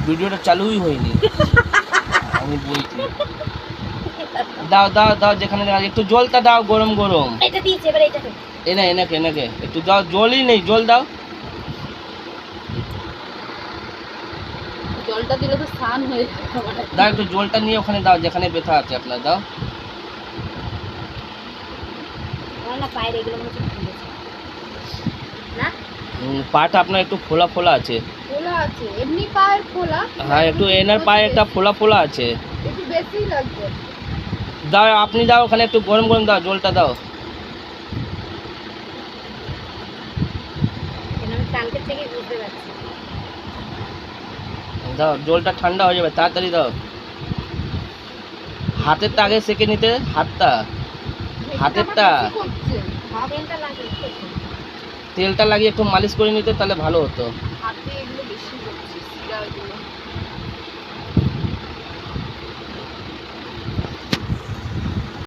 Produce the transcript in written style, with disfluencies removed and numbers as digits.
ভিডিওটা চালুই হয়নি। আমি বলছি দাও দাও দাও, যেখানে একটু জলটা দাও, গরম গরম। এটা দিয়েছে, এবার এটা দে। এনে এনেকে এনেকে একটু দাও, জলই নেই, জল দাও। জলটা দিলে তো স্নান হয়ে যাবে। দাও একটু জলটা নিয়ে ওখানে দাও, যেখানে ব্যথা আছে আপনার, দাও। না পায়ের এগুলো মনে হচ্ছে ফুলেছে না। পাটা আপনার একটু ফোলা ফোলা আছে। ফোলা আছে, এমনি পায়ের ফোলা। হ্যাঁ, একটু এনার পায়ে একটা ফোলা ফোলা আছে। একটু বেশি লাগবে। দাও আপনি দাও, ওখানে একটু গরম গরম দাও, জলটা দাও। আমি কালকে থেকে বুঝতে পারছি। দাও, জলটা ঠান্ডা হয়ে যাবে, তাড়াতাড়ি দাও। হাতেরটা আগে সেকে নিতে, হাতটা, হাতেরটা তেলটা লাগে তেলটা লাগিয়ে একটু মালিশ করে নিতে, তাহলে ভালো হতো। হাতে